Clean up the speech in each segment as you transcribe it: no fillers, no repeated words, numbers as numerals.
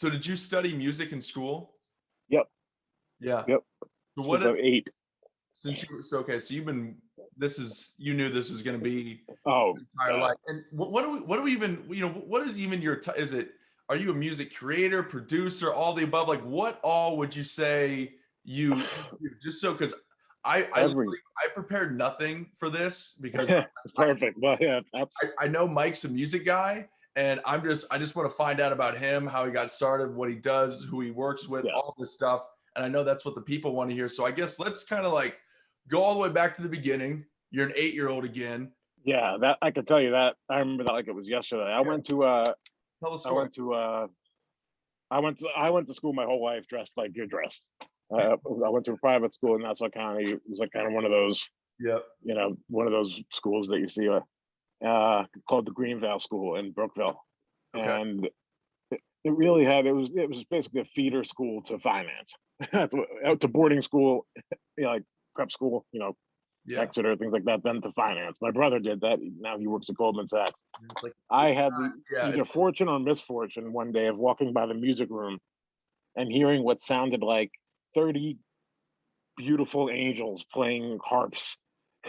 So did you study music in school? Yep. Yeah. Yep. So Since I'm 8. since you so okay, so you knew this was going to be Oh, your entire yeah. life. And what do we even, what is even is it, are you a music creator, producer, all the above? Like what all would you say you just so, because Every. I prepared nothing for this because It's perfect. Well, yeah. I know Mike's a music guy, and I just want to find out about him, how he got started, what he does, who he works with, Yeah. all this stuff. And I know that's what the people want to hear. So I guess let's kind of like go all the way back to the beginning. You're an 8-year-old again. Yeah, that I can tell you that. I remember that like it was yesterday. I went to Tell the I story. went to I went to school my whole life dressed like you're dressed. I went to a private school in Nassau County. It was like kind of one of those, Yep. one of those schools that you see called the Greenvale School in Brookville. Okay. And it really had it was basically a feeder school to finance. To boarding school, like prep school, Yeah. Exeter, things like that, then to finance. My brother did that. Now he works at Goldman Sachs. It's like, I had the yeah, either fortune or misfortune one day of walking by the music room and hearing what sounded like 30 beautiful angels playing harps.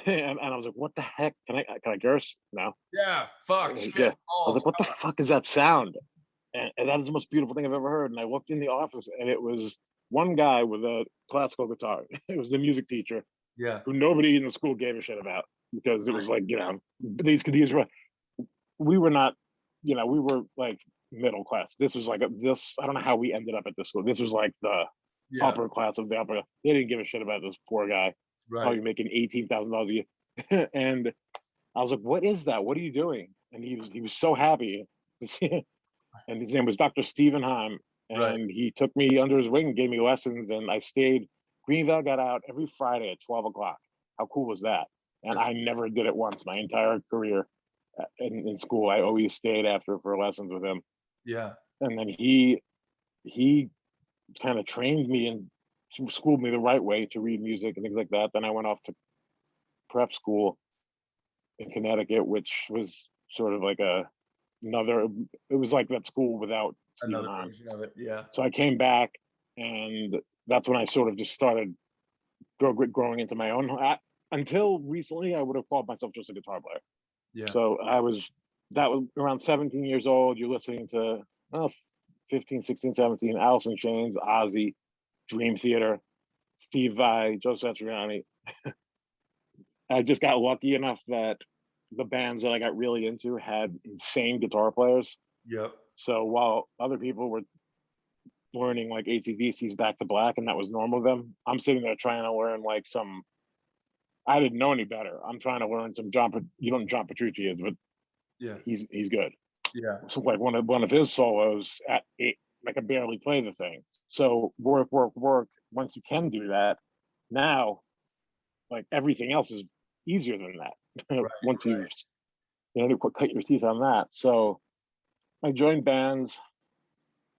And I was like, what the heck? Can I curse? No. yeah. Fuck. Yeah. Shit. I was like, what the fuck is that sound? And that is the most beautiful thing I've ever heard. And I walked in the office and it was one guy with a classical guitar. It was the music teacher Yeah. who nobody in the school gave a shit about because it was like, these were, we were not, we were like middle class. This was like I don't know how we ended up at this school. This was like the upper class of the upper. They didn't give a shit about this poor guy, probably making $18,000 a year. And I was like, what is that? What are you doing? And he was so happy to see it. And his name was Dr. Stephen Heim. And he took me under his wing, gave me lessons, and I stayed. Greenville got out every Friday at 12 o'clock. How cool was that? And I never did it once my entire career in school. I always stayed after for lessons with him. Yeah. And then he kind of trained me and schooled me the right way to read music and things like that. Then I went off to prep school in Connecticut, which was sort of like it was like that school without Another version of it. Yeah. So I came back, and that's when I sort of just started growing into my own. Until recently, I would have called myself just a guitar player. Yeah. So that was around 17 years old. You're listening to 15, 16, 17, Alice in Chains, Ozzy, Dream Theater, Steve Vai, Joe Satriani. I just got lucky enough that the bands that I got really into had insane guitar players. Yep. So while other people were learning like AC/DC's Back to Black, and that was normal to them, I'm sitting there trying to learn like I didn't know any better. I'm trying to learn some John Petrucci is, but yeah, he's good. Yeah. So like one of his solos at 8, I could barely play the thing. So work. Once you can do that, now like everything else is easier than that. Once you've cut your teeth on that. So I joined bands.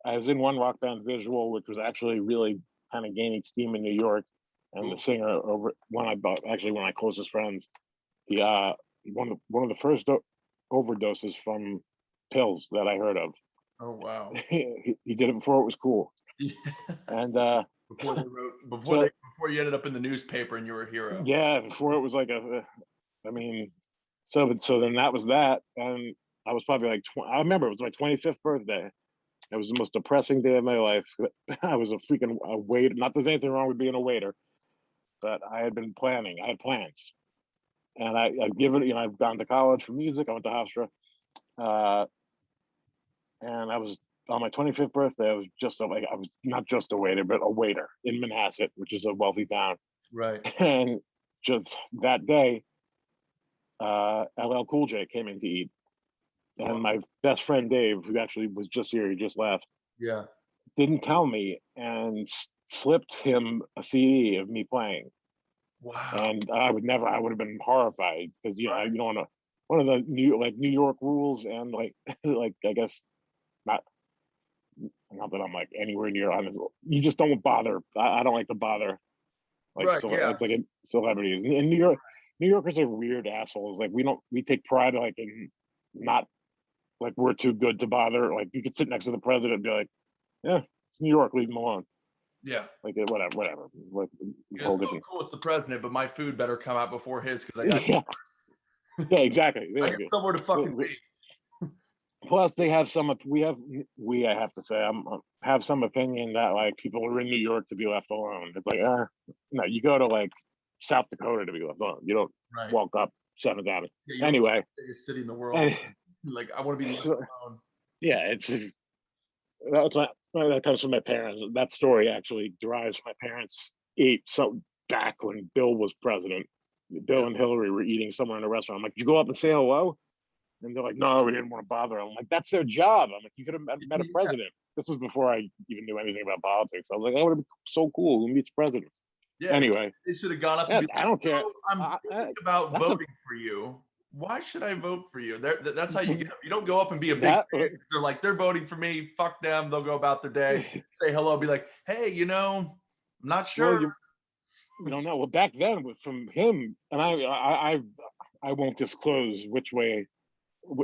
I was in one rock band, Visual, which was actually really kind of gaining steam in New York. And the singer one of my closest friends, he one of the first overdoses from pills that I heard of. Oh wow! He did it before it was cool. Yeah. And before you ended up in the newspaper and you were a hero. Yeah, before it was like so then that was that, and I was probably like I remember it was my 25th birthday. It was the most depressing day of my life. I was a waiter. Not there's anything wrong with being a waiter, but I had been planning. I had plans, and I'd given I've gone to college for music. I went to Hofstra, and I was on my 25th birthday. I was not just a waiter, but a waiter in Manhasset, which is a wealthy town. Right. And just that day, LL Cool J came in to eat. And my best friend Dave, who actually was just here, he just left. Yeah. Didn't tell me and slipped him a CD of me playing. Wow. And I would have been horrified because one of the New York rules and like I guess not that I'm like anywhere near honest. You just don't bother. I don't like to bother. It's like celebrities in New York. New Yorkers are weird assholes. Like we take pride like in not like we're too good to bother. Like you could sit next to the president and be like, Yeah, it's New York, leave them alone. Yeah. Like whatever. Like, Cool, cool, it's the president, but my food better come out before his because I got yeah, yeah, exactly. I got somewhere to fucking be. Plus, they have some. I have to say, have some opinion that like people are in New York to be left alone. It's like, no, you go to like South Dakota to be left alone. You don't walk up 7th Avenue. Yeah, anyway, the biggest city in the world. Like, I want to be left alone. Yeah, that comes from my parents. That story actually derives from my parents ate so back when Bill was president. Bill and Hillary were eating somewhere in a restaurant. I'm like, did you go up and say hello? And they're like, no, we didn't want to bother. I'm like, that's their job. I'm like, you could have met a president. This was before I even knew anything about politics. I was like, that would have been so cool. Who meets presidents? Yeah. Anyway, they should have gone up and be like, I don't care. I'm thinking about voting for you. Why should I vote for you? That's how you get them. You don't go up and be a big fan. They're like, they're voting for me. Fuck them. They'll go about their day. Say hello. Be like, hey, I'm not sure. Well, you don't know. Well, back then, from him, and I won't disclose which way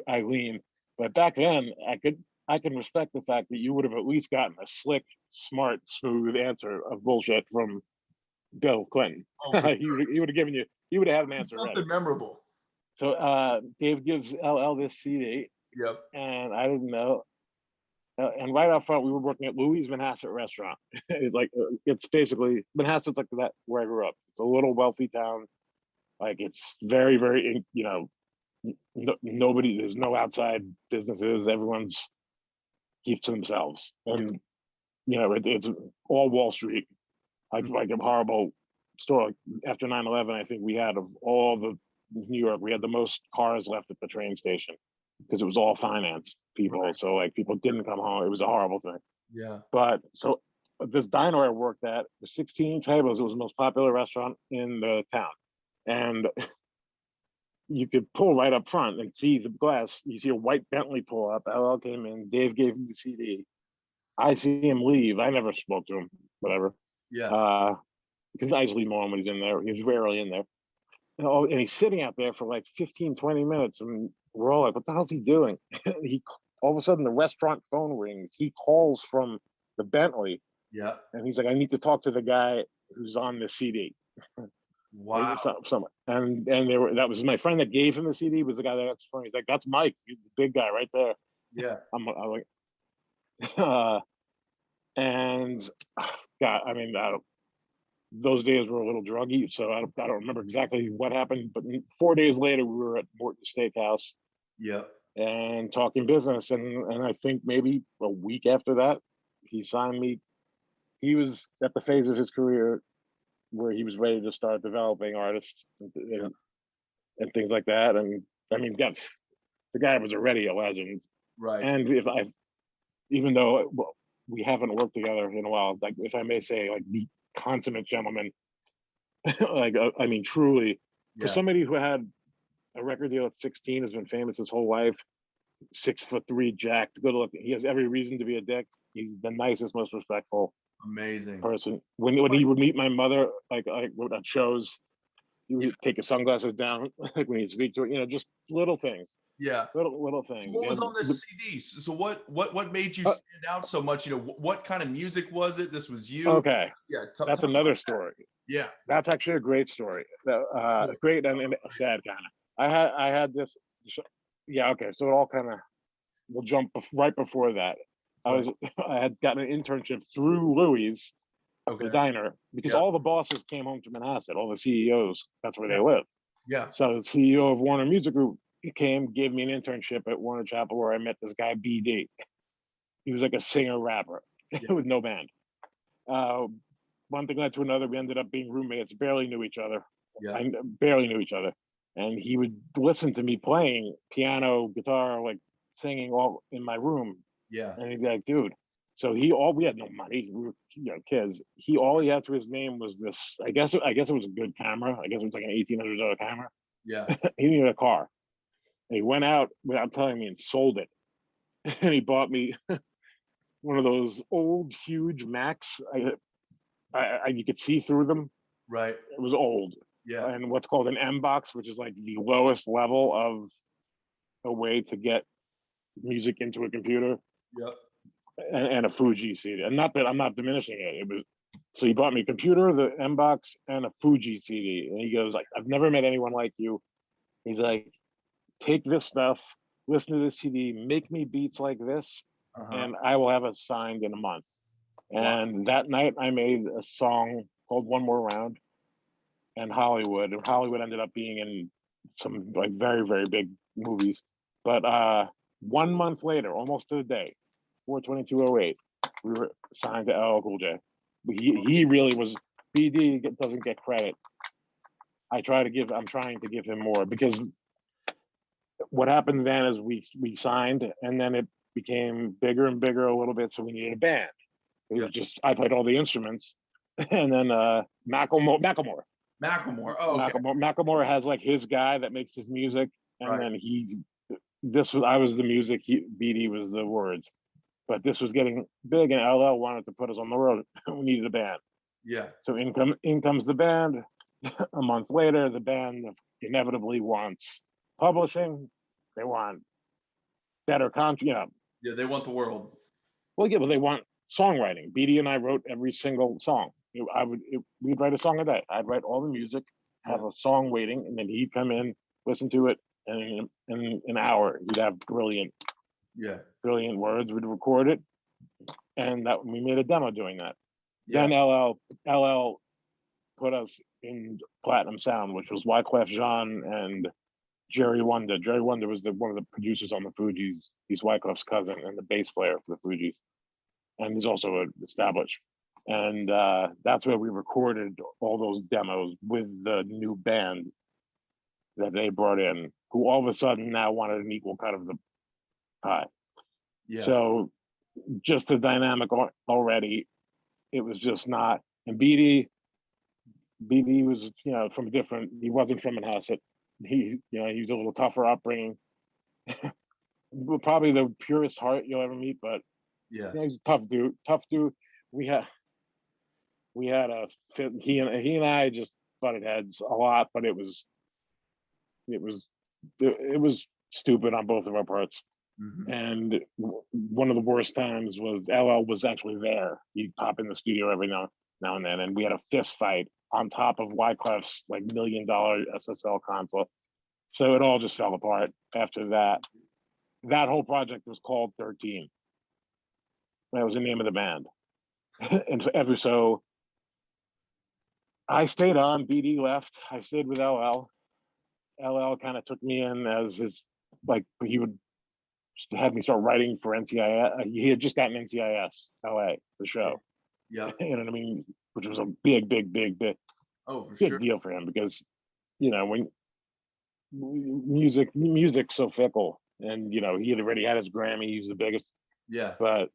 I lean, but back then, I can respect the fact that you would have at least gotten a slick, smart, smooth answer of bullshit from Bill Clinton. Oh, he would have given you. He would have had an answer. Something memorable. So Dave gives LL this CD. Yep. And I didn't know. And right up front, we were working at Louis' Manhasset restaurant. It's like, it's basically, Manhasset's like that where I grew up. It's a little wealthy town. Like, it's very, very, nobody, there's no outside businesses. Everyone's keeps to themselves. And, it's all Wall Street. Like a horrible store. Like after 9/11, I think we had, of all the New York, we had the most cars left at the train station because it was all finance people. Right. So like people didn't come home. It was a horrible thing. Yeah. But so this diner I worked at, with 16 tables, it was the most popular restaurant in the town. And you could pull right up front and see the glass. You see a white Bentley pull up. LL came in. Dave gave him the CD. I see him leave. I never spoke to him. Whatever. Yeah. Because I usually know him when he's in there. He was rarely in there. And he's sitting out there for like 15, 20 minutes. And we're all like, what the hell's he doing? All of a sudden, the restaurant phone rings. He calls from the Bentley. Yeah. And he's like, I need to talk to the guy who's on the CD. Wow. And that was my friend that gave him the CD, was the guy that's funny. He's like, that's Mike. He's the big guy right there. Yeah. I'm like, and God, I mean, those days were a little druggy, so I don't remember exactly what happened. But 4 days later, we were at Morton's Steakhouse. Yeah. And talking business, and I think maybe a week after that, he signed me. He was at the phase of his career where he was ready to start developing artists and things like that. And I mean, the guy was already a legend. Right. And even though we haven't worked together in a while, like if I may say, like the consummate gentleman, like I mean, truly, for somebody who had a record deal at 16, has been famous his whole life, 6'3", jacked, good looking. He has every reason to be a dick. He's the nicest, most respectful, amazing person. When he would meet my mother, like at shows, he would take his sunglasses down, like when he'd speak to her, just little things. Yeah, little things. What was on this CD? So what made you stand out so much? What kind of music was it? This was you. Okay. Yeah, that's another story. Yeah, that's actually a great story. Great and sad kind of. I had this. Yeah. Okay. So it all kind of. We'll jump right before that. I had gotten an internship through Louis, the diner, because all the bosses came home to Manhasset. All the CEOs. That's where they live. Yeah. So the CEO of Warner Music Group gave me an internship at Warner Chapel, where I met this guy BD. He was like a singer rapper with no band. One thing led to another. We ended up being roommates. Barely knew each other. Barely knew each other. And he would listen to me playing piano, guitar, like singing all in my room. Yeah. And he'd be like, dude. So we had no money. We were kids. All he had to his name was this. I guess it was a good camera. I guess it was like an $1,800 camera. Yeah. He needed a car. And he went out without telling me and sold it. And he bought me one of those old, huge Macs. You could see through them. Right. It was old. Yeah. And what's called an M box, which is like the lowest level of a way to get music into a computer. Yep. and a Fuji CD. And not that I'm not diminishing it. It was so he bought me a computer, the M box, and a Fuji CD. And he goes like, "I've never met anyone like you." He's like, "Take this stuff, listen to this CD, make me beats like this, and I will have it signed in a month." And that night, I made a song called "One More Round," and Hollywood. And Hollywood ended up being in some like very, very big movies. But 1 month later, almost to the day, 4/22/08, we were signed to LL Cool J. He really was. BD doesn't get credit. I'm trying to give him more, because what happened then is we signed, and then it became bigger and bigger a little bit, so we needed a band. It was just I played all the instruments, and then Macklemore. Oh, okay. Macklemore has like his guy that makes his music, and then I was the music, BD was the words. But this was getting big, and LL wanted to put us on the road. We needed a band. Yeah. So in comes the band. A month later, the band inevitably wants publishing. They want better contract. Yeah, they want the world. Well, they want songwriting. BD and I wrote every single song. We'd write a song a day. I'd write all the music, have a song waiting, and then he'd come in, listen to it, and in an hour he'd have brilliant words. We'd record it, and that we made a demo doing that. Then LL put us in Platinum Sound, which was Wyclef Jean and Jerry Wonder. Jerry Wonder was one of the producers on the Fugees. He's Wyclef's cousin and the bass player for the Fugees, and he's also established. And that's where we recorded all those demos with the new band that they brought in, who all of a sudden now wanted an equal cut of the pie. Yeah. So just the dynamic already, it was just not. And BD was, from a different. He wasn't from Manhasset. He was a little tougher upbringing. Probably the purest heart you'll ever meet, but he's a tough dude. We had a fit. He and I just butted heads a lot, but it was stupid on both of our parts. Mm-hmm. And one of the worst times was LL was actually there. He'd pop in the studio every now and then, and we had a fist fight on top of Wyclef's like $1 million SSL console. So it all just fell apart after that. That whole project was called 13. That was the name of the band. And so I stayed on, BD left. I stayed with LL. LL kind of took me in as his, like, he would have me start writing for NCIS. He had just gotten NCIS LA, the show. Yeah. You know what I mean? Which was a big deal for him, because, when music's so fickle, and, he had already had his Grammy. He was the biggest. Yeah. But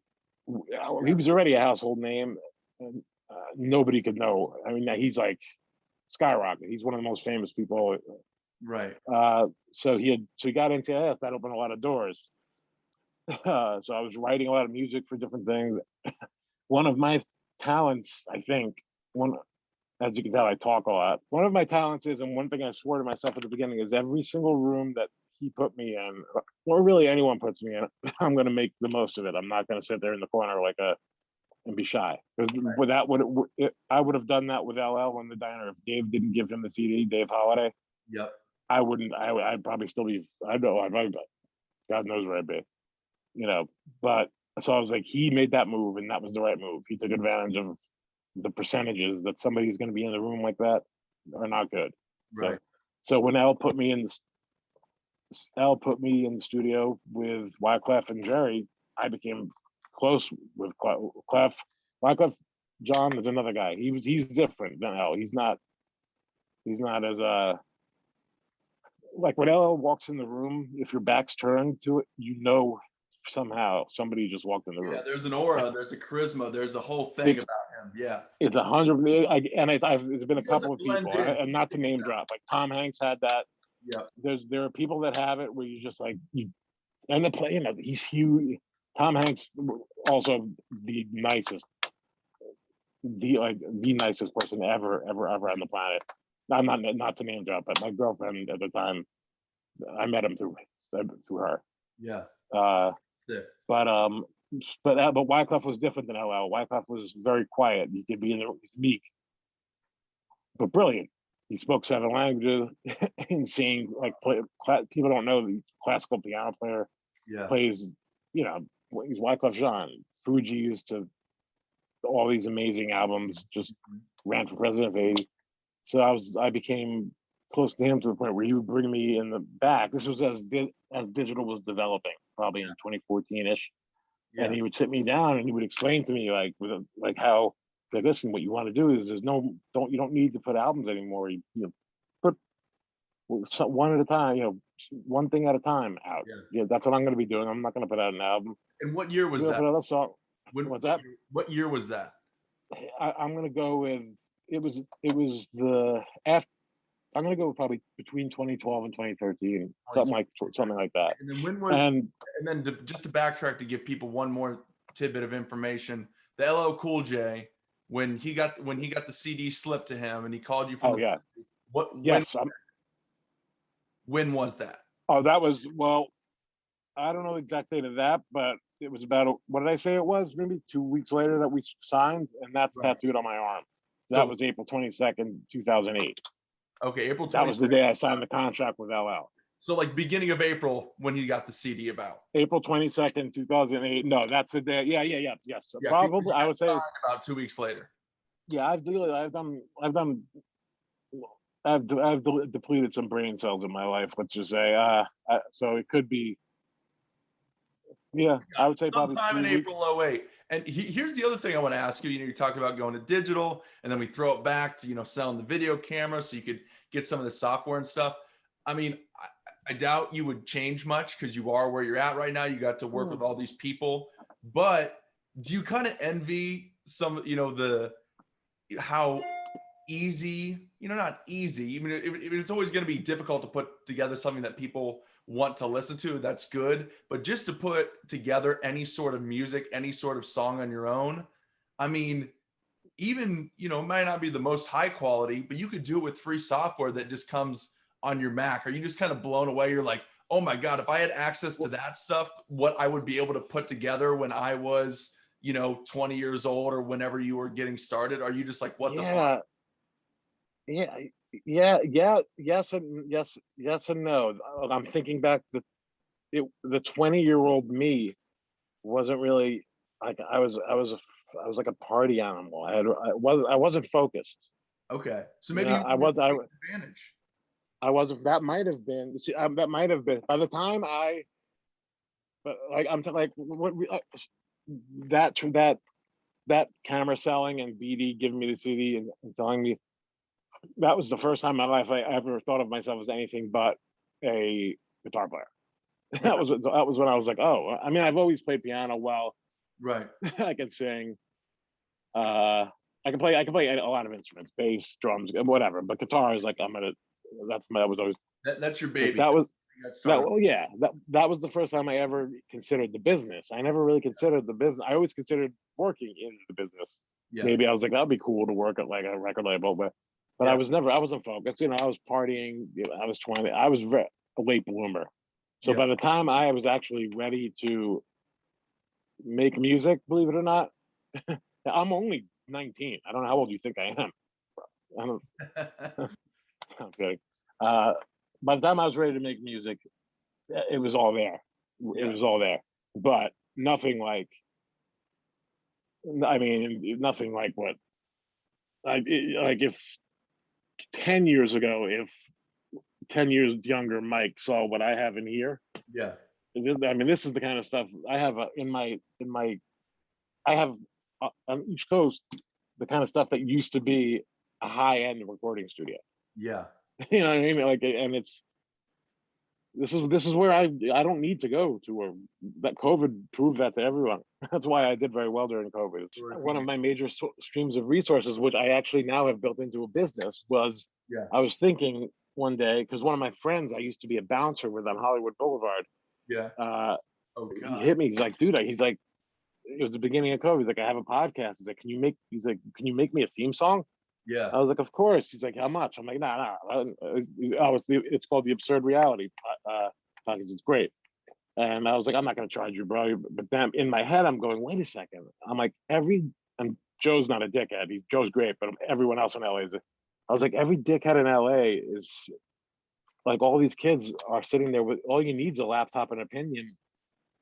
he was already a household name, and nobody could know. I mean, he's like skyrocket. He's one of the most famous people. Right. So he got NCIS. That opened a lot of doors. So I was writing a lot of music for different things. One of my talents, I think, as you can tell, I talk a lot. One of my talents is, and one thing I swore to myself at the beginning, is every single room that he put me in, or really anyone puts me in, I'm going to make the most of it. I'm not going to sit there in the corner and be shy. Because with that, I would have done that with LL in the diner. If Dave didn't give him the CD, Dave Holiday. Yep. I wouldn't. I'd probably still be. I know. God knows where I'd be. But so I was like, he made that move, and that was the right move. He took advantage of the percentages that somebody's going to be in the room like that are not good. Right. So when L put me in the studio with Wyclef and Jerry, I became close with Clef. Wyclef John is another guy. He's different than L. He's not as like when L walks in the room, if your back's turned to it, somehow somebody just walked in the room. Yeah, there's an aura, there's a charisma, there's a whole thing about him. Yeah, it's 100. There's been a couple of people, and not to name drop, like Tom Hanks had that. Yeah, there are people that have it where you just like you end up playing. He's huge. Tom Hanks, also the nicest person ever on the planet. I'm not to name drop, but my girlfriend at the time, I met him through her. Yeah. But but Wyclef was different than LL. Wyclef was very quiet. He could be in the meek, but brilliant. He spoke 7 languages, insane. Like people don't know he's a classical piano player. Yeah. Plays, you know, he's Wyclef Jean, Fugees to all these amazing albums. Just ran for president of 80. So I became close to him to the point where he would bring me in the back. This was as digital was developing, probably in 2014-ish. Yeah. And he would sit me down and he would explain to me like how, like, listen, what you want to do is you don't need to put albums anymore. You put one at a time, one thing at a time out. Yeah, that's what I'm going to be doing. I'm not going to put out an album. And what year was that? What's that? What year was that? I'm going to go with it was the after. I'm going to go probably between 2012 and 2013, something like that. And then when was just to backtrack to give people one more tidbit of information, the LL Cool J, when he got the CD slipped to him and he called you from when was that? Oh, that was, well, I don't know the exact date of that, but it was about, what did I say it was? Maybe 2 weeks later that we signed, and that's tattooed on my arm. That was April 22nd, 2008. Okay, April 22nd. That was the day I signed the contract with LL. So like beginning of April when he got the CD about. April 22nd, 2008. No, that's the day. Yeah. Yes. Yeah, probably, I would say. About 2 weeks later. Yeah, I've depleted some brain cells in my life, let's just say. So it could be, I would say probably sometime in April 08. And here's the other thing I want to ask you. You talked about going to digital, and then we throw it back to, selling the video camera so you could get some of the software and stuff. I mean, I doubt you would change much because you are where you're at right now. You got to work with all these people. But do you kind of envy some, how easy, not easy. I mean, it's always going to be difficult to put together something that people want to listen to. That's good. But just to put together any sort of music, any sort of song on your own, I mean, even, it might not be the most high quality, but you could do it with free software that just comes on your Mac. Are you just kind of blown away? You're like, oh my God, if I had access to that stuff, what I would be able to put together when I was, 20 years old or whenever you were getting started? Are you just like, what the fuck? Yes and no. I'm thinking back, the 20-year-old me wasn't really like, I was like a party animal. I wasn't focused. Okay, so maybe advantage. I wasn't. That might have been. See, that might have been by the time that camera selling and BD giving me the CD and telling me, that was the first time in my life I ever thought of myself as anything but a guitar player. That was when I was like, oh, I mean, I've always played piano well. Right. I can sing. I can play a lot of instruments, bass, drums, whatever. But guitar is like, that was always. That's your baby. That was the first time I ever considered the business. I never really considered the business. I always considered working in the business. Yeah. Maybe I was like, that'd be cool to work at like a record label, but I wasn't focused. I was partying. I was 20. I was a late bloomer. So by the time I was actually ready to make music, believe it or not, I'm only 19. I don't know how old you think I am. I'm kidding. By the time I was ready to make music, it was all there. It was all there, but nothing like what if 10 years ago, if 10 years younger Mike saw what I have in here. Yeah. This is the kind of stuff I have I have on each coast, the kind of stuff that used to be a high-end recording studio. Yeah. You know what I mean? Like, and this is where I don't need to go to, that COVID proved that to everyone. That's why I did very well during COVID. One of my major streams of resources, which I actually now have built into a business, was I was thinking one day, because one of my friends I used to be a bouncer with on Hollywood Boulevard. Yeah. He hit me. He's like, dude, it was the beginning of COVID. He's like, I have a podcast. He's like, can you make me a theme song? Yeah. I was like, of course. He's like, how much? I'm like, nah. It's called The Absurd Reality podcast. It's great. And I was like, I'm not going to charge you, bro. But then in my head, I'm going, wait a second. I'm like, and Joe's not a dickhead. Joe's great, but everyone else in LA is. I was like, every dickhead in LA is like, all these kids are sitting there with, all you need is a laptop and opinion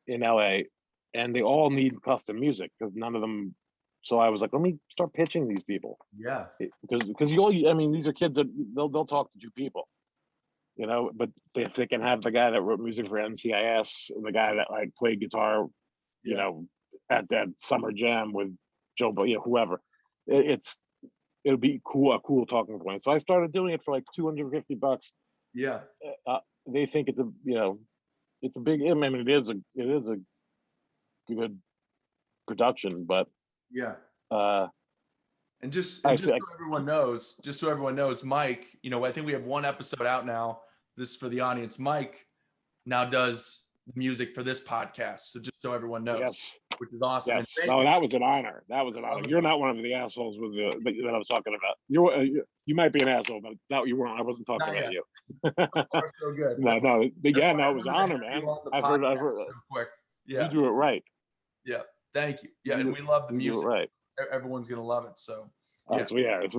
in LA, and they all need custom music because none of them. So I was like, let me start pitching these people. Yeah. Because these are kids that they'll talk to two people. But if they can have the guy that wrote music for NCIS, and the guy that like played guitar, at that summer jam with Joe, whoever, it'll be a cool talking point. So I started doing it for like $250. Yeah. They think it's it's a big. I mean, it is a good production, but yeah. And just so everyone knows, Mike, I think we have one episode out now. This is for the audience. Mike now does music for this podcast. So just so everyone knows, yes, which is awesome. Yes. No, that was an honor. You're not one of the assholes that I was talking about. You might be an asshole, but no, you weren't. I wasn't talking about you. So good. No, but yeah, no, it was an honor, man. I've heard. So quick. Yeah. You do it right. Yeah. Thank you. Yeah, and we love the music. Right. Everyone's gonna love it. So yeah. It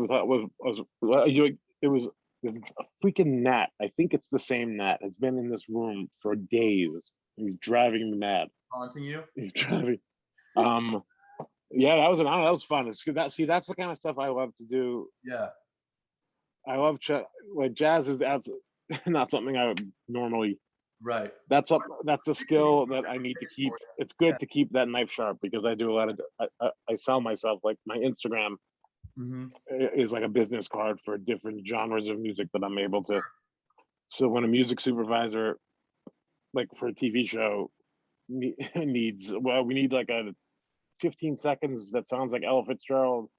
was this a freaking gnat. I think it's the same gnat. It's been in this room for days. He's driving me mad. Haunting you? He's driving. Yeah, that was an honor. That was fun. That's the kind of stuff I love to do. Yeah. I love like jazz is not something I would normally. Right. That's a skill that I need to keep. It's good to keep that knife sharp because I do a lot of. I sell myself, like my Instagram is like a business card for different genres of music that I'm able to. So when a music supervisor, like for a TV show, we need like a 15 seconds that sounds like Ella Fitzgerald,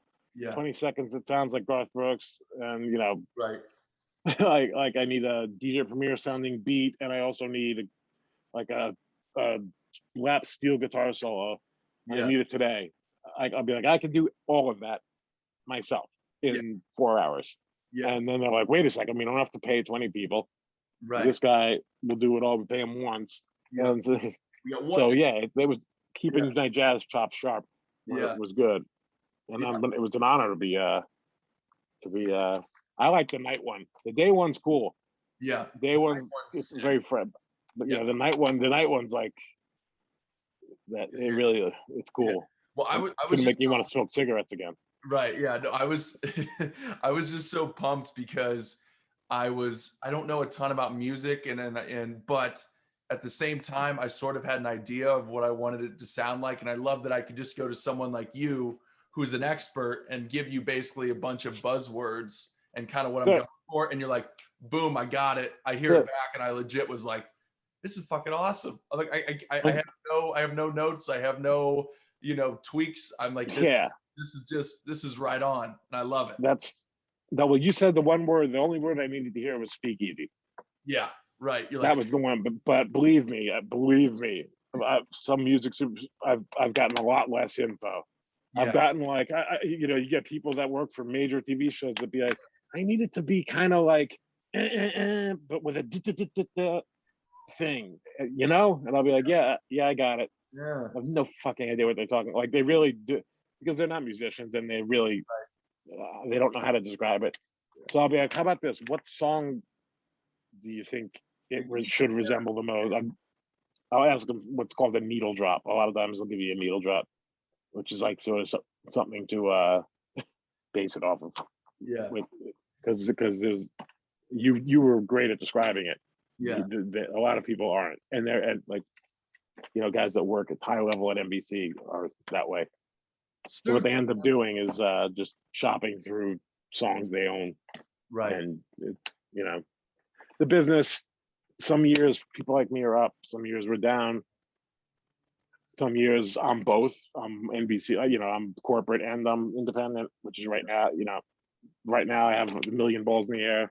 20 seconds that sounds like Garth Brooks, and right. like I need a DJ Premier sounding beat, and I also need a lap steel guitar solo. I need it today. I'll be like, I can do all of that myself in 4 hours. Yeah. And then they're like, wait a second, we don't have to pay 20 people. Right. This guy will do it all. We pay him once. Yeah. And so it was keeping my jazz chops sharp. It was good. And it was an honor to be I like the night one. The day one's cool. Yeah. Day one's it's very fresh. But the night one's like that. It really it's cool. Yeah. Well, I was gonna make you want to smoke cigarettes again. Right. Yeah. No, I was I was just so pumped because I don't know a ton about music but at the same time I sort of had an idea of what I wanted it to sound like. And I love that I could just go to someone like you who's an expert and give you basically a bunch of buzzwords and kind of what I'm going for. And you're like, boom, I got it. I hear it back. And I legit was like, this is fucking awesome. I'm like, I have no notes. I have no, tweaks. I'm like, this is right on. And I love it. Well, you said the only word I needed to hear was speakeasy. Yeah. Right. You're that was the one. But believe me, some music, I've gotten a lot less info. Yeah. I've gotten like, you get people that work for major TV shows that be like, I need it to be kind of like, but with a thing, and I'll be like, yeah, I got it. Yeah. I have no fucking idea what they're talking. Like they really do, because they're not musicians and they really, they don't know how to describe it. So I'll be like, how about this? What song do you think it should resemble the most? I'll ask them what's called a needle drop. A lot of times they'll give you a needle drop, which is like sort of something to base it off of. Yeah. Because there's you were great at describing it. Yeah. A lot of people aren't, and they're like, guys that work at high level at NBC are that way. So what they end up doing is just shopping through songs they own. Right. And the business. Some years people like me are up. Some years we're down. Some years I'm both. I'm NBC. I'm corporate and I'm independent, which is right now. Right now I have a million balls in the air.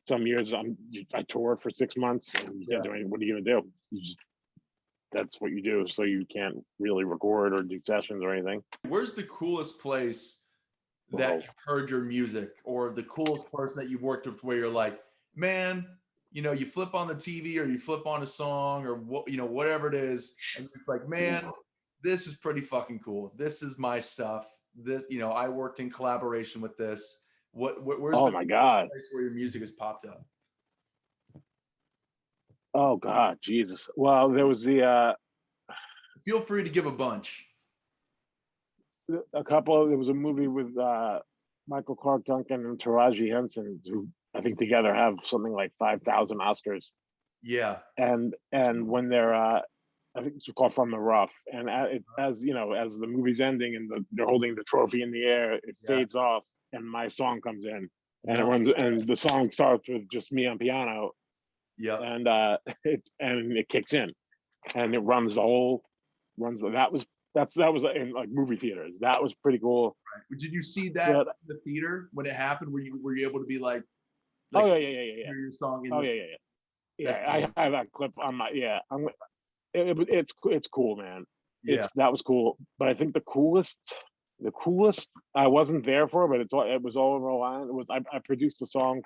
Some years I tour for 6 months. And what are you gonna do? That's what you do. So you can't really record or do sessions or anything. Where's the coolest place that you've heard your music, or the coolest person that you've worked with where you're like, man, you flip on the TV or you flip on a song or whatever it is, and it's like, man, this is pretty fucking cool. This is my stuff. This, I worked in collaboration with this. Where's Oh been my the God. place where your music has popped up? Oh God, Jesus. Well, there was Feel free to give a bunch. there was a movie with Michael Clark Duncan and Taraji Henson, who I think together have something like 5,000 Oscars. Yeah. And when they're I think it's called From the Rough, and as the movie's ending and they're holding the trophy in the air, it fades off, and my song comes in, and it runs, and the song starts with just me on piano. Yeah. And it kicks in, and it runs the whole runs. That was in like movie theaters. That was pretty cool. Right. Did you see that in the theater when it happened? Were you able to be like oh yeah, hear your song? I have that clip on my it's cool, man. Yeah. That was cool. But I think the coolest I wasn't there for, but it was all over the line. It was I produced a song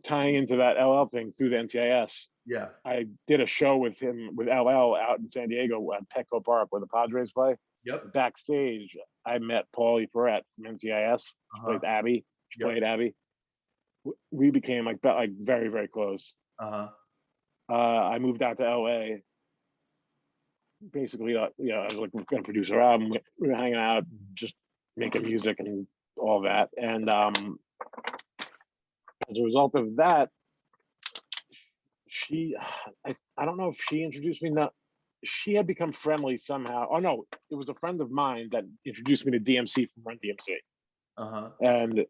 tying into that LL thing through the NCIS. Yeah. I did a show with LL out in San Diego at Petco Park where the Padres play. Yep. Backstage, I met Paulie Perrette from NCIS. She plays Abby. She played Abby. We became like very, very close. I moved out to LA. Basically, I was like, we're going to produce her album. We were hanging out, just making music and all that. And as a result of that, I don't know if she introduced me. She had become friendly somehow. Oh no, it was a friend of mine that introduced me to DMC from Run DMC. And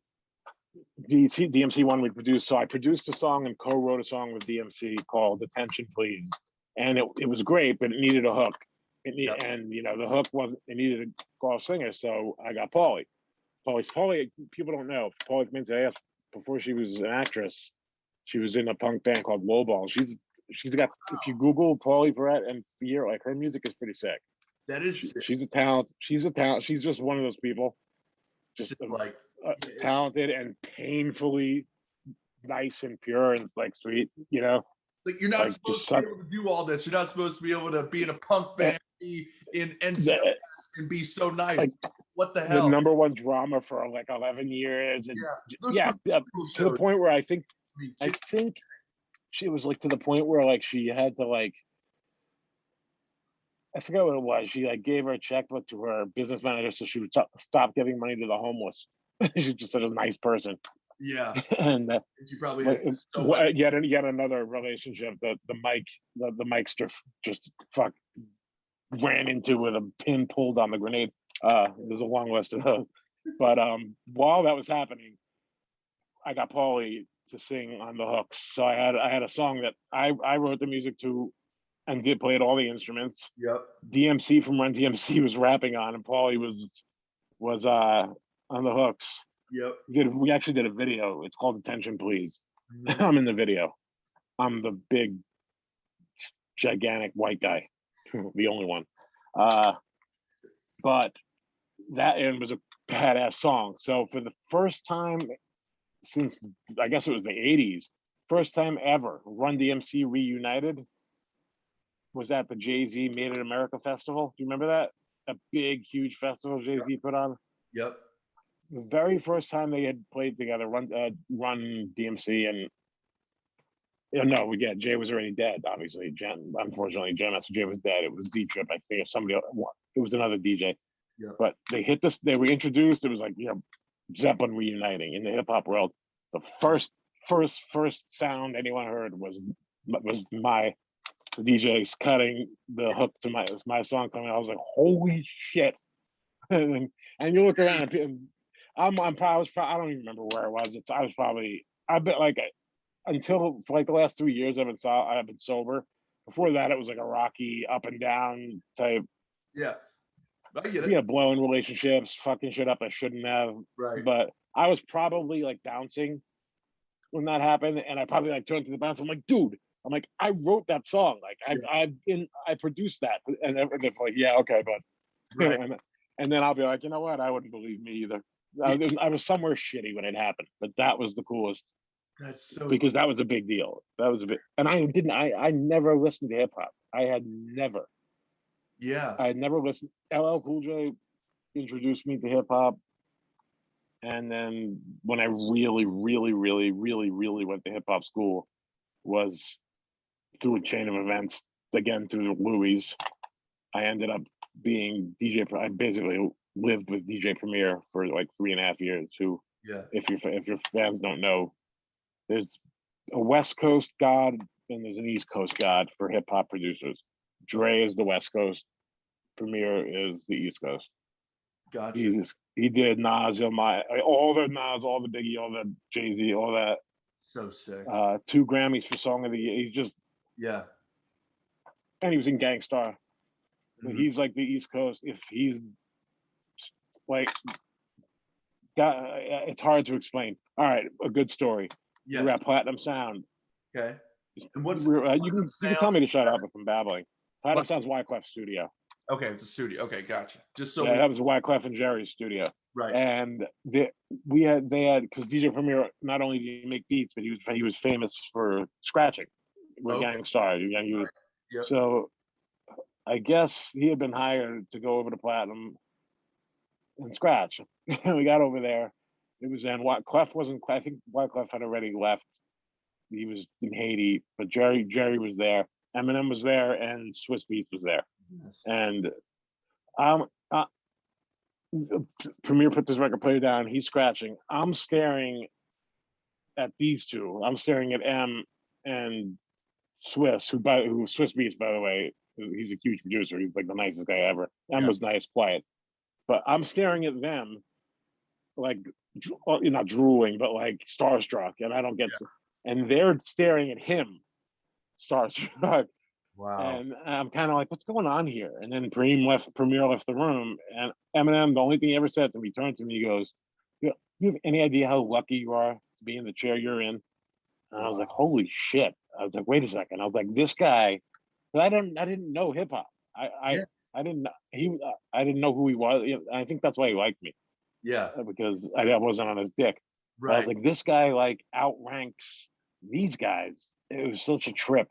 DMC wanted me to produce, so I produced a song and co-wrote a song with DMC called "Attention Please," and it was great, but it needed a hook. And the hook wasn't. It needed a call singer, so I got Paulie. Paulie. People don't know Paulie from NCIS. Before she was an actress, she was in a punk band called Lowball. She's got, if you Google Paulie Perrette and Fear, like her music is pretty sick. That is she's a talent. She's just one of those people. Just like talented and painfully nice and pure and like sweet, Like you're not supposed to be able to do all this. You're not supposed to be able to be in a punk band, be in NCIS and be so nice. Like, what the hell? The number one drama for like 11 years. And to the point where I think she was like to the point where like she had to like, I forget what it was. She like gave her a checkbook to her business manager so she would stop giving money to the homeless. She's just such a nice person. Yeah. And she probably yet another relationship that the Mikester just ran into with a pin pulled on the grenade. There's a long list of those. But while that was happening, I got Paulie to sing on the hooks. So I had a song that I wrote the music to and played all the instruments. Yep. DMC from Run DMC was rapping on, and Paulie was on the hooks. Yep. We actually did a video. It's called "Attention Please." I'm in the video. I'm the big, gigantic white guy, the only one. But that end was a badass song. So for the first time since I guess it was the 80s, first time ever, Run DMC reunited was at the Jay-Z Made in America Festival. Do you remember that? A big, huge festival Jay-Z put on. Yep. The very first time they had played together, Run DMC and Jay was already dead. Obviously, unfortunately, Jam Master Jay was dead. It was D-Trip, I think, it was another DJ. Yep. But they hit this. They were introduced. It was like Zeppelin reuniting in the hip hop world. The first sound anyone heard was my DJ's cutting the hook to my song coming. I was like, holy shit! and you look around and I don't even remember where I was. I bet like until for like the last 3 years I've been sober. Before that, it was like a rocky up and down type. Yeah. I get it. Blowing relationships, fucking shit up I shouldn't have. Right. But I was probably like bouncing when that happened, and I probably like turned to the bounce. I'm like, dude, I wrote that song. Like I produced that, and they're like, yeah, okay, but right. and then I'll be like, you know what? I wouldn't believe me either. I was somewhere shitty when it happened, but that was the coolest That's so because that was a big deal. That was a big, and I never listened to hip hop. I had never listened. LL Cool J introduced me to hip hop. And then when I really, really, really, really, really went to hip hop school was through a chain of events, again, through the Louis. I ended up being DJ. I basically lived with DJ Premier for like 3.5 years. Who, if your fans don't know, there's a West Coast god and there's an East Coast god for hip hop producers. Dre is the West Coast. Premier is the East Coast. Gotcha. He did Nas, all the Nas, all the Biggie, all the Jay-Z, all that. So sick. 2 Grammys for Song of the Year. He's just and he was in Gangstar. Mm-hmm. He's like the East Coast. If he's like that, it's hard to explain. All right, a good story. Yes. We're at Platinum Sound. Okay. And you can tell me to shut up if I'm babbling. Platinum Sound's Wyclef's studio. Okay, it's a studio. Okay, gotcha. Just so that was Wyclef and Jerry's studio. Right. And they had because DJ Premier, not only did he make beats, but he was famous for scratching with Gangstar. So I guess he had been hired to go over to Platinum and scratch. We got over there. It was in Clef wasn't. I think Wyclef had already left. He was in Haiti, but Jerry was there. Eminem was there, and Swiss Beats was there. Yes. And Premier put this record player down. He's scratching. I'm staring at these two. I'm staring at M and Swiss, who Swiss Beats, by the way, he's a huge producer. He's like the nicest guy ever. M was nice, quiet. But I'm staring at them like, you're not drooling, but like starstruck. And I don't get, and they're staring at him starstruck. Wow. And I'm kind of like, what's going on here? And then Premier left the room, and Eminem, the only thing he ever said to me, turned to me, he goes, you have any idea how lucky you are to be in the chair you're in? And I was like, holy shit. I was like, wait a second. I was like, this guy, I didn't know hip hop. I didn't know who he was. I think that's why he liked me. Yeah. Because I wasn't on his dick. Right. I was like, this guy like outranks these guys. It was such a trip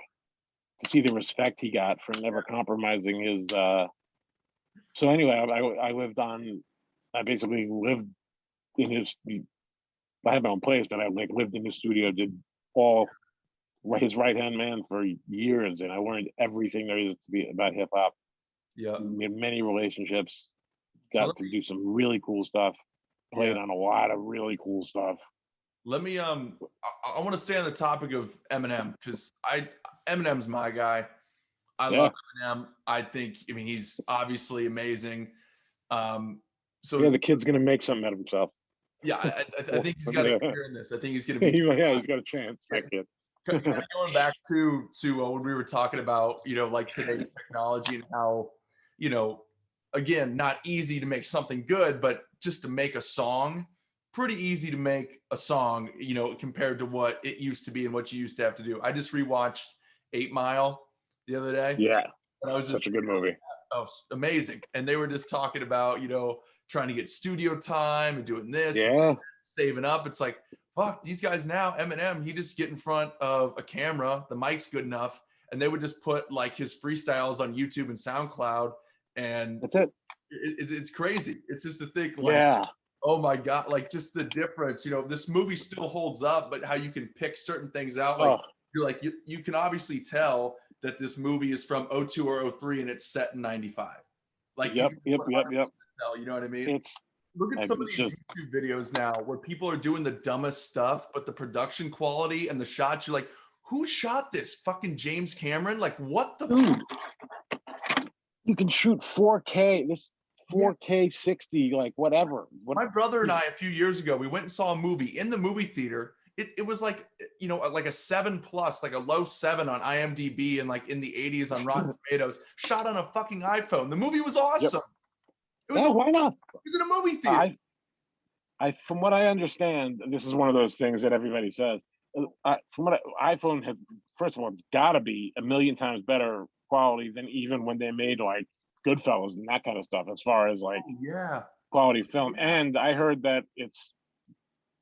to see the respect he got for never compromising his. So anyway, I basically lived in his. I had my own place, but I like lived in his studio, did all his right hand man for years, and I learned everything there is to be about hip hop. Yeah, we had many relationships. Got to do some really cool stuff. Played on a lot of really cool stuff. Let me I want to stay on the topic of Eminem because Eminem's my guy. I love Eminem. I think he's obviously amazing. So the kid's gonna make something out of himself. Yeah, I think he's got a career in this. I think he's gonna be. He's got a chance. That kid. Kind of going back to when we were talking about like today's technology and how again, not easy to make something good, but just to make a song. Pretty easy to make a song, compared to what it used to be and what you used to have to do. I just rewatched 8 Mile the other day. Yeah, and I was such a good movie. Oh, amazing! And they were just talking about trying to get studio time and doing this, saving up. It's like, fuck, these guys now. Eminem, he just get in front of a camera, the mic's good enough, and they would just put like his freestyles on YouTube and SoundCloud, and that's it. It's crazy. It's just to think like. Oh my God, like just the difference, this movie still holds up, but how you can pick certain things out. Like you're like, you can obviously tell that this movie is from 02 or 03 and it's set in 95. Like, yep. Tell, you know what I mean? Look at some of these YouTube videos now where people are doing the dumbest stuff, but the production quality and the shots, you're like, who shot this? Fucking James Cameron? Like, what the fuck? You can shoot 4K. 4K 60, like whatever. My brother and I, a few years ago, we went and saw a movie in the movie theater. It was like, like a 7+, like a low 7 on IMDb and like in the 80s on Rotten Tomatoes, shot on a fucking iPhone. The movie was awesome. It was why not? It was in a movie theater. From what I understand, this is one of those things that everybody says. iPhone has, first of all, it's got to be a million times better quality than even when they made like Goodfellas and that kind of stuff, as far as like quality film. And I heard that it's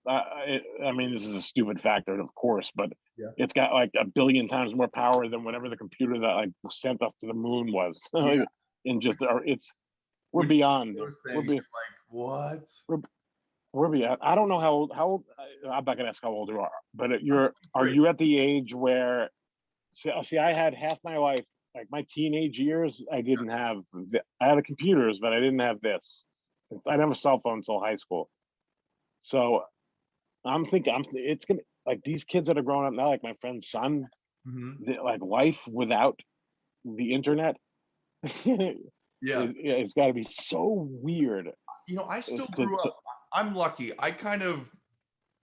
I mean, this is a stupid factor, of course, but Yeah. it's got like a billion times more power than whatever the computer that like sent us to the moon was. Yeah. And just, we're When you beyond. those We're, things, be, you're like, what? we're beyond. I don't know how old. I'm not gonna ask how old you are, but I'm are 23. you at the age where? See, I had half my life, like my teenage years. I didn't have. I had the computers, but I didn't have this. I didn't have a cell phone until high school. So I'm thinking, it's gonna like these kids that are growing up now, like my friend's son, Mhm. like life without the internet. Yeah. It's got to be so weird. I still It's grew up. I'm lucky. I kind of.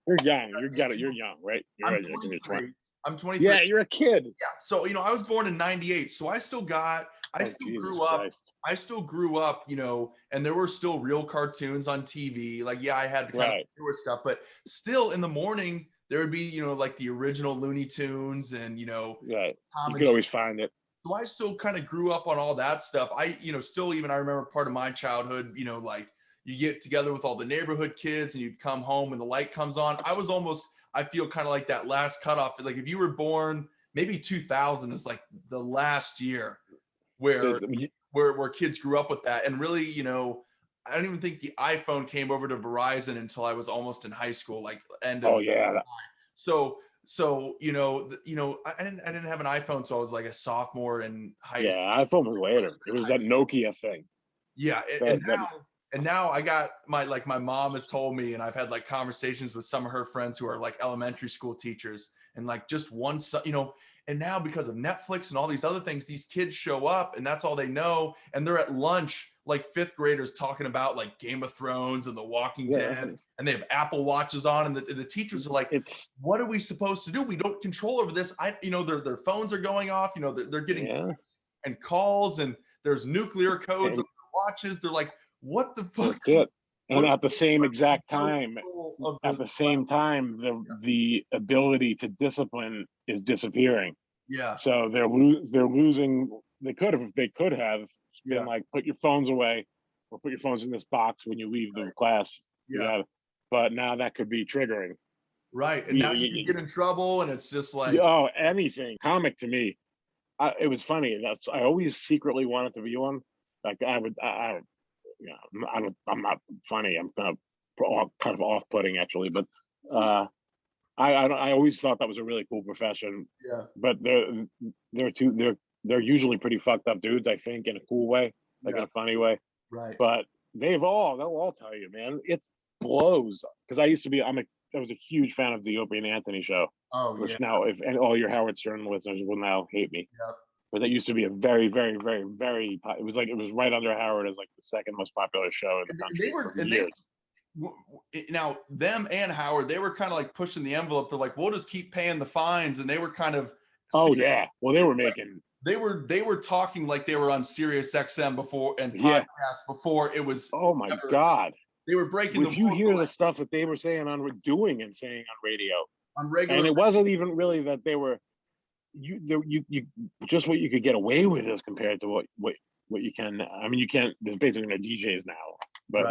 you're young. You're young, right? I'm You're 20. 23. I'm 23. Yeah, you're a kid. Yeah. So, I was born in 98. So I still Oh, Jesus grew up. Christ. I still grew up, and there were still real cartoons on TV. Like, yeah, I had kind of newer stuff, but still in the morning, there would be, like the original Looney Tunes and, Right. Tom You and could always find it. So I still kind of grew up on all that stuff. Still even I remember part of my childhood, like you get together with all the neighborhood kids and you'd come home and the light comes on. I feel kind of like that last cutoff. Like if you were born, maybe 2000 is like the last year where kids grew up with that. And really, I don't even think the iPhone came over to Verizon until I was almost in high school, like end of. Oh yeah. So I didn't have an iPhone until I was like a sophomore in high school. Yeah, iPhone was later. It was that Nokia thing. Yeah, and now I got my mom has told me, and I've had like conversations with some of her friends who are like elementary school teachers, and like just one, and now because of Netflix and all these other things, these kids show up and that's all they know, and they're at lunch like fifth graders talking about like Game of Thrones and The Walking Dead, and they have Apple Watches on, and the teachers are like, what are we supposed to do? We don't control over this. Their phones are going off, they're getting and calls, and there's nuclear codes on their watches. They're like, what the fuck? That's it. And at the same exact time, the ability to discipline is disappearing. Yeah. So they're losing. They could have been like, put your phones away, or put your phones in this box when you leave the class. Yeah. But now that could be triggering. Right. And now you get in trouble, and it's just like, anything. Comic to me, it was funny. I always secretly wanted to be one. Like I'm not funny. I'm kind of off-putting actually, but I always thought that was a really cool profession. Yeah. But they're usually pretty fucked up dudes, I think, in a cool way, like in a funny way. Right. But they'll all tell you, man, it blows. Because I was a huge fan of the Opie and Anthony show. Oh, which now, and all your Howard Stern listeners will now hate me. Yeah. But that used to be a very, very, very, very. It was right under Howard as like the second most popular show in the country for years. Now them and Howard, they were kind of like pushing the envelope. They're like, we'll just keep paying the fines, and they were kind of. Oh yeah, well they were making. They were talking like they were on Sirius XM before and podcast before it was. Oh my God! They were breaking. If you hear the stuff that they were saying on radio on regular, and it wasn't even really that they were. You just what you could get away with as compared to what you can. I mean, you can't. There's basically no DJs now, but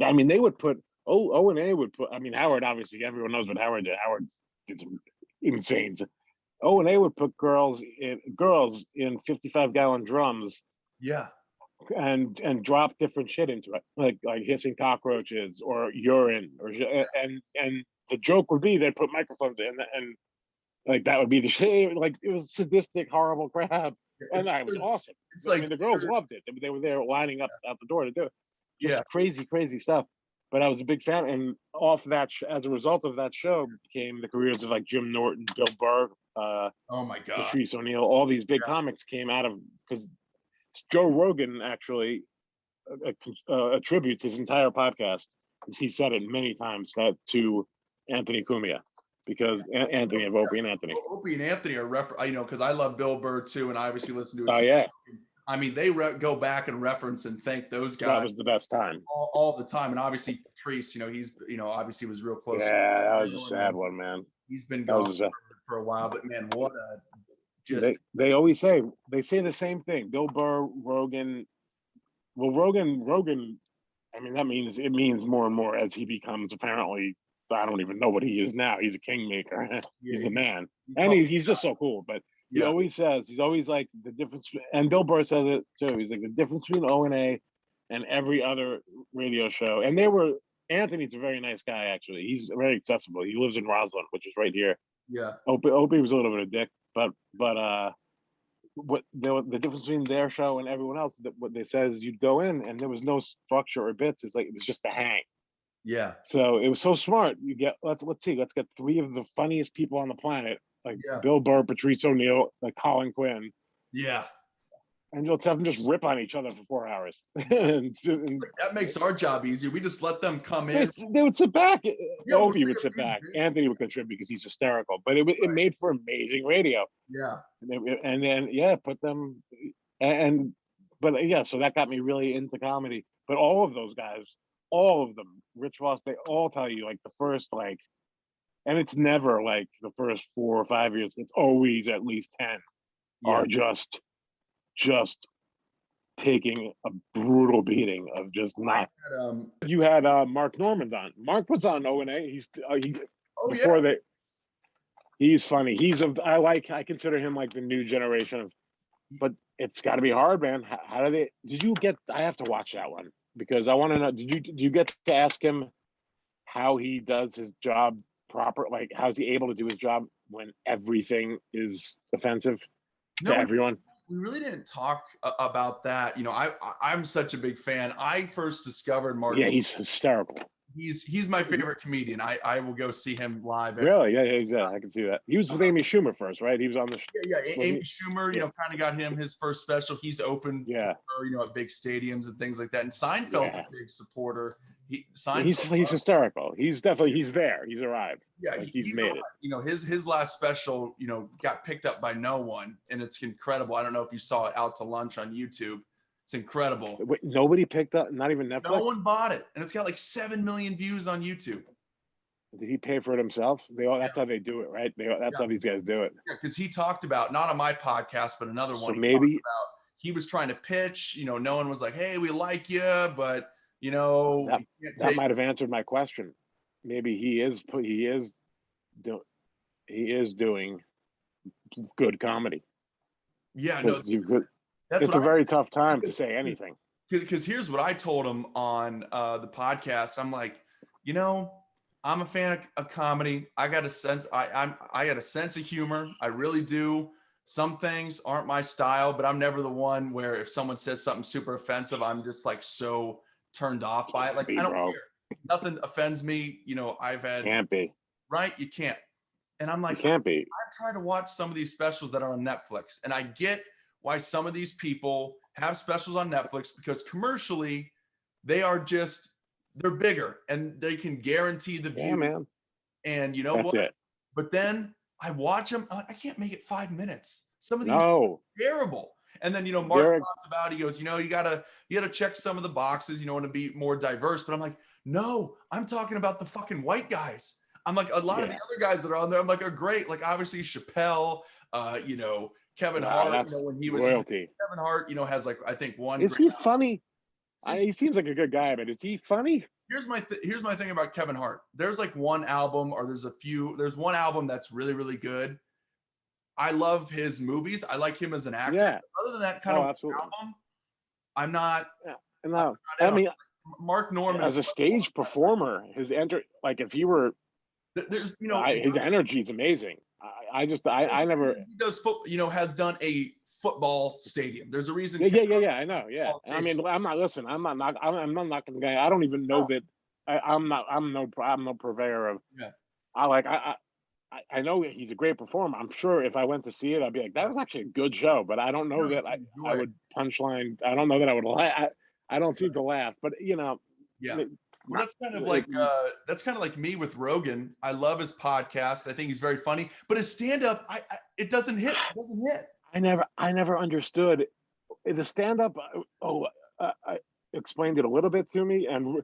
I mean, they would put O&A would put. I mean, Howard obviously everyone knows what Howard did. Howard did some insane. O&A would put girls in 55-gallon drums. Yeah. And drop different shit into it, like hissing cockroaches or urine, and the joke would be they'd put microphones in and. Like that would be the shame. Like it was sadistic, horrible crap, and it was awesome. I mean, the girls loved it. They were there lining up out the door to do it. Just crazy stuff. But I was a big fan, and off that, as a result of that show, came the careers of like Jim Norton, Bill Burr, oh my God, Patrice O'Neal. All these big comics came out of because Joe Rogan actually attributes his entire podcast, as he said it many times, to Anthony Cumia. Because Anthony of Opie and Anthony. Well, Opie and Anthony are because I love Bill Burr too, and I obviously listen to it. Oh yeah. I mean, they go back and reference and thank those guys. That was the best time. All the time, and obviously Patrice, he's obviously was real close. Yeah, that was a sad one, man. He's been gone for a while, but man, what a just. They always say the same thing. Bill Burr, Rogan. Well, Rogan. I mean, it means more and more as he becomes apparently I don't even know what he is now. He's a kingmaker. He's the man, he and calls- he's just so cool. But he Yeah. always says, he's always like, the difference, and Bill Burr says it too. He's like, the difference between O&A and every other radio show. And Anthony's a very nice guy, actually. He's very accessible. He lives in Roslyn, which is right here. Yeah. Opie was a little bit of a dick, but what the difference between their show and everyone else, that what they said is you'd go in and there was no structure or bits. It's like, it was just a hang. Yeah. So it was so smart. You get, let's get three of the funniest people on the planet, like Bill Burr, Patrice O'Neill, like Colin Quinn. Yeah. And let's have them just rip on each other for 4 hours. and That makes our job easier. We just let them come in. They would sit back. Opie would like sit back. Anthony would contribute because he's hysterical. But it made for amazing radio. Yeah. And then put them so that got me really into comedy. But all of those guys, all of them, Rich Voss, they all tell you like the first and it's never like the first 4 or 5 years. It's always at least 10 are just taking a brutal beating of just not. You had Mark Normand on. Mark was on O&A. He's funny. I consider him like the new generation of, but it's got to be hard, man. How I have to watch that one because I want to know, did you get to ask him how he does his job proper? Like, how's he able to do his job when everything is offensive to everyone? We really didn't talk about that. I'm such a big fan. I first discovered Mark. Yeah, he's hysterical. He's my favorite comedian. I will go see him live. Really? Yeah, exactly. I can see that. He was with Amy Schumer first, right? He was on the Amy Schumer, kind of got him his first special. He's open for, at big stadiums and things like that. And Seinfeld's a big supporter. He's hysterical. He's there. He's arrived. Yeah, he's made it. His last special, got picked up by no one, and it's incredible. I don't know if you saw it, Out to Lunch on YouTube. It's incredible. Wait, nobody picked up, not even Netflix? No one bought it, and it's got like 7 million views on YouTube. Did he pay for it himself? That's how they do it, right? That's how these guys do it. Yeah, because he talked about, not on my podcast, but another one. So maybe he was trying to pitch. No one was like, "Hey, we like you," but that might have answered my question. Maybe he is doing good comedy. Yeah, no. It's a very tough time to say anything. Because here's what I told him on the podcast. I'm like, I'm a fan of comedy. I got a sense. I got a sense of humor. I really do. Some things aren't my style, but I'm never the one where if someone says something super offensive, I'm just like so turned off by it. Like, I don't care. Nothing offends me. Can't be. Right? You can't. And I'm like, you can't be. I've tried to watch some of these specials that are on Netflix, and I get why some of these people have specials on Netflix, because commercially they're bigger and they can guarantee the view. Yeah, man. And That's what? It. But then I watch them. I can't make it 5 minutes. Some of these are terrible. And then, Mark talked about, he goes, you gotta check some of the boxes, want to be more diverse. But I'm like, no, I'm talking about the fucking white guys. I'm like, a lot of the other guys that are on there, I'm like, are great. Like, obviously Chappelle, Kevin Hart, when he was royalty. Kevin Hart, has like, I think one. Is he funny? He seems like a good guy, but is he funny? Here's my thing about Kevin Hart. There's like one album, or there's one album that's really, really good. I love his movies. I like him as an actor. Yeah. Other than that kind of absolutely. album, I'm not. Yeah. No, I mean, Mark Normand as a stage performer, like if he were, there's his energy is amazing. I never. He does football. Has done a football stadium. There's a reason. Yeah. I know. Yeah. I mean, I'm not knocking the guy. I don't even know that. I'm no purveyor of. Yeah. I know he's a great performer. I'm sure if I went to see it, I'd be like, that was actually a good show. But I don't know that I would punchline. I don't know that I would laugh. I don't seem to laugh. But Yeah. Well, that's kind of like me with Rogan. I love his podcast. I think he's very funny. But his stand-up, it doesn't hit. It doesn't hit. I never understood the stand-up. I explained it a little bit to me. And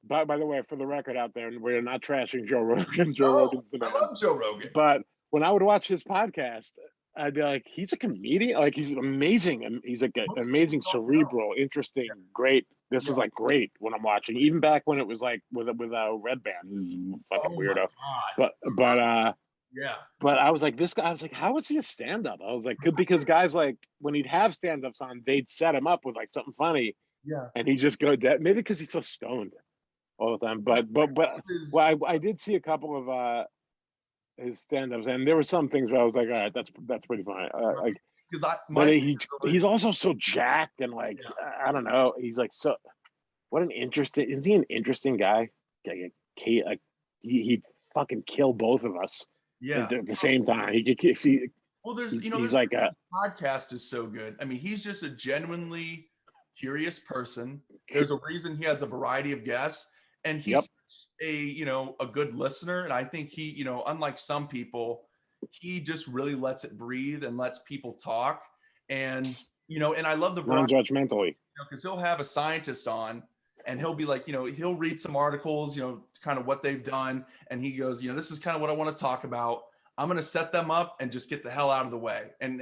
by the way, for the record out there, we're not trashing Joe Rogan. Rogan's the man. I love Joe Rogan. But when I would watch his podcast, I'd be like, he's a comedian. Like, he's amazing. And he's like an amazing, cerebral, interesting, great This is like great when I'm watching. Even back when it was like with Red Band, who's a fucking weirdo. Yeah. But I was like, this guy. I was like, how is he a stand-up? I was like, because guys like when he'd have stand-ups on, they'd set him up with like something funny. Yeah. And he just go dead. Maybe because he's so stoned all the time. But well, I did see a couple of his stand-ups, and there were some things where I was like, all right, that's pretty funny. Like, but he's also so jacked and like I don't know. He's like so. What an interesting. Is he an interesting guy? He'd fucking kill both of us. Yeah. At the same time, well, there's he's like a podcast is so good. I mean, he's just a genuinely curious person. There's a reason he has a variety of guests, and he's a good listener. And I think he, unlike some people, he just really lets it breathe and lets people talk. And and I love the non-judgmentally, because he'll have a scientist on. And he'll be like, he'll read some articles, kind of what they've done. And he goes, this is kind of what I want to talk about. I'm going to set them up and just get the hell out of the way. And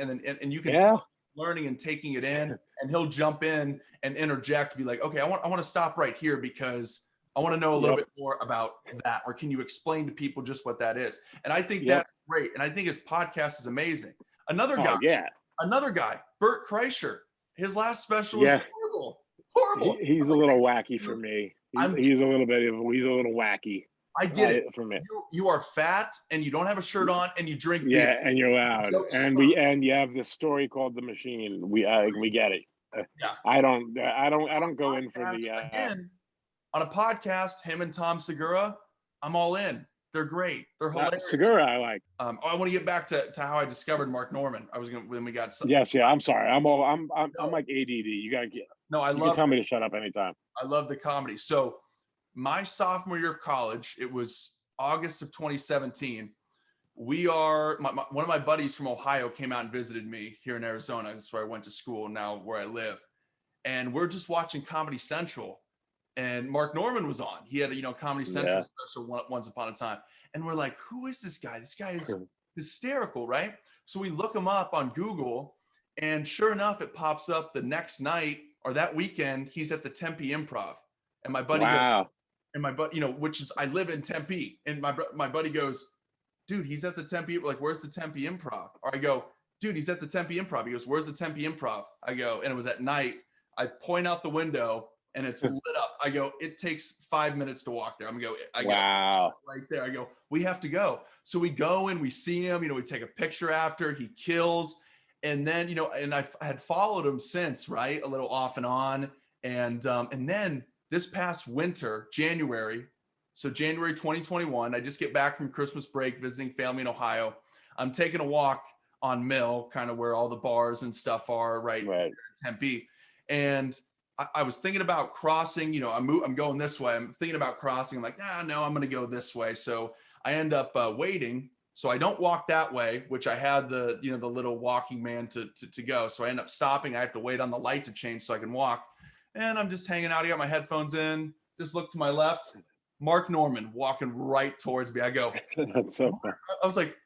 you can tell learning and taking it in, and he'll jump in and interject, be like, okay, I want to stop right here because I want to know a little bit more about that. Or can you explain to people just what that is? And I think that's great. And I think his podcast is amazing. Another guy, Bert Kreischer, his last special was horrible. He's a little wacky for me. He's a little wacky. I get it. For me, you are fat and you don't have a shirt on and you drink beer. Yeah, and you're loud. And you have this story called The Machine. We get it. I don't go in for the again on a podcast. Him and Tom Segura, I'm all in. They're great. They're hilarious. Segura, I like. I want to get back to how I discovered Mark Norman. when we got something. Yes, I'm sorry. I'm like ADD. You gotta get. No, you can tell me to shut up anytime. I love the comedy. So my sophomore year of college, it was August of 2017. One of my buddies from Ohio came out and visited me here in Arizona. That's where I went to school, now where I live. And we're just watching Comedy Central. And Mark Norman was on. He had a Comedy Central special once upon a time. And we're like, who is this guy? This guy is hysterical, right? So we look him up on Google. And sure enough, it pops up the next night or that weekend, he's at the Tempe Improv. And my buddy which is, I live in Tempe. And my buddy goes, dude, he's at the Tempe. Like, where's the Tempe Improv? Or I go, dude, he's at the Tempe Improv. He goes, where's the Tempe Improv? I go, and it was at night. I point out the window and it's lit up. I go, it takes 5 minutes to walk there. I go right there. I go, we have to go. So we go and we see him, we take a picture after, he kills. And then, and I had followed him since, right? A little off and on. And then this past winter, January 2021, I just get back from Christmas break, visiting family in Ohio. I'm taking a walk on Mill, kind of where all the bars and stuff are, right. In Tempe. And I was thinking about crossing, I'm going this way. I'm thinking about crossing. I'm like, no, I'm going to go this way. So I end up waiting. So I don't walk that way, which I had the little walking man to go. So I end up stopping. I have to wait on the light to change so I can walk. And I'm just hanging out. I got my headphones in, just look to my left. Mark Norman walking right towards me. I go, that's so fun. I was like,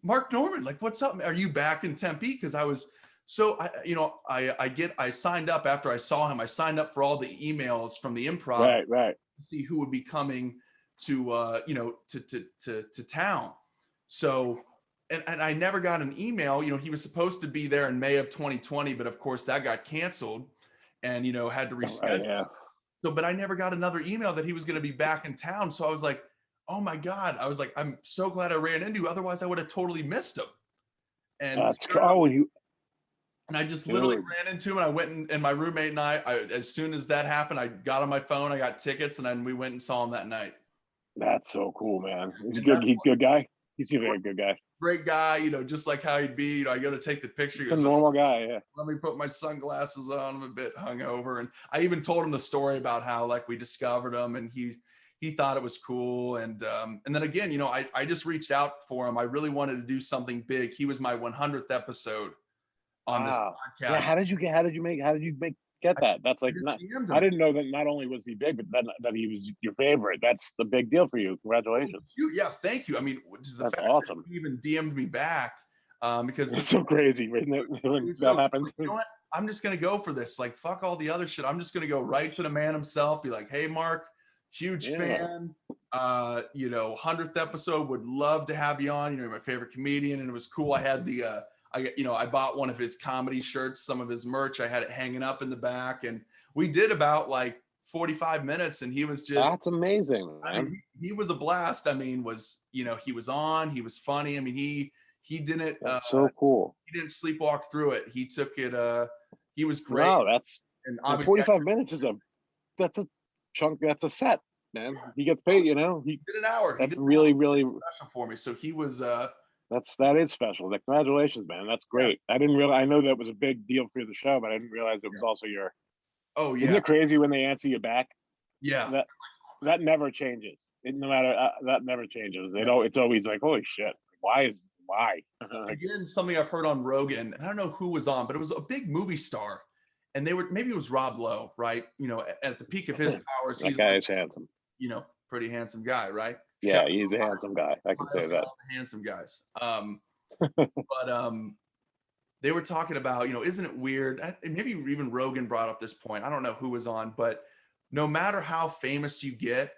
Mark Norman, like, what's up? Are you back in Tempe? Because I was I signed up after I saw him. I signed up for all the emails from the Improv, right, to see who would be coming to to town. So, and I never got an email. He was supposed to be there in May of 2020, but of course that got canceled, and had to reschedule. So, but I never got another email that he was going to be back in town. So I was like, oh my God. I was like, I'm so glad I ran into you. Otherwise I would have totally missed him. And and I just literally ran into him, and I went and my roommate and I, as soon as that happened, I got on my phone, I got tickets, and then we went and saw him that night. That's so cool, man. He's a good guy. He seems like a good guy. Great guy, just like how he'd be. I go to take the picture. He's a normal guy, yeah. Let me put my sunglasses on. I'm a bit hungover. And I even told him the story about how we discovered him, and he thought it was cool. And then again, I just reached out for him. I really wanted to do something big. He was my 100th episode on this podcast. Yeah, how did you get that? That's like, I didn't know that not only was he big, but that he was your favorite. That's the big deal for you. Congratulations. Yeah, thank you. I mean, that's awesome. He even DM'd me back because it's so crazy, isn't it? When that happens. You know what? I'm just going to go for this. Like, fuck all the other shit. I'm just going to go right to the man himself. Be like, hey, Mark, huge fan. 100th episode. Would love to have you on. You're my favorite comedian. And it was cool. I had I bought one of his comedy shirts, some of his merch. I had it hanging up in the back. And we did about like 45 minutes. And he was just. That's amazing, man. I mean, he was a blast. I mean, he was on. He was funny. I mean, he didn't. That's so cool. He didn't sleepwalk through it. He took it. He was great. Wow, and obviously 45 minutes that's a chunk. That's a set, man. He gets paid. He did an hour. That's really, really special for me. So he was. That is special. Congratulations, man. That's great. Yeah. I know that was a big deal for the show, but I didn't realize it was also your. Oh yeah. Isn't it crazy when they answer you back? Yeah. That never changes. No matter that never changes. It's always like, holy shit. Why? Again, something I've heard on Rogan. I don't know who was on, but it was a big movie star, and maybe it was Rob Lowe, right? At the peak of his powers, that guy is handsome. Pretty handsome guy, right? Yeah, he's a handsome guy. I can say that. All the handsome guys. But they were talking about, isn't it weird? Maybe even Rogan brought up this point. I don't know who was on, but no matter how famous you get,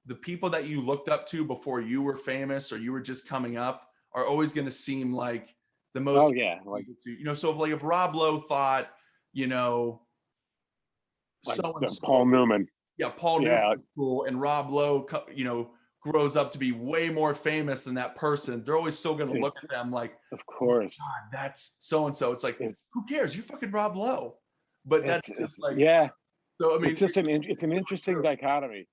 the people that you looked up to before you were famous or you were just coming up are always going to seem like the most. Oh yeah, so if Rob Lowe thought, like Paul Newman. Yeah, Paul Newman was cool, and Rob Lowe, grows up to be way more famous than that person. They're always still going to look at them like, of course, oh, God, that's so and so. It's like, who cares? You're fucking Rob Lowe. But that's just like, yeah. So I mean, it's an interesting dichotomy.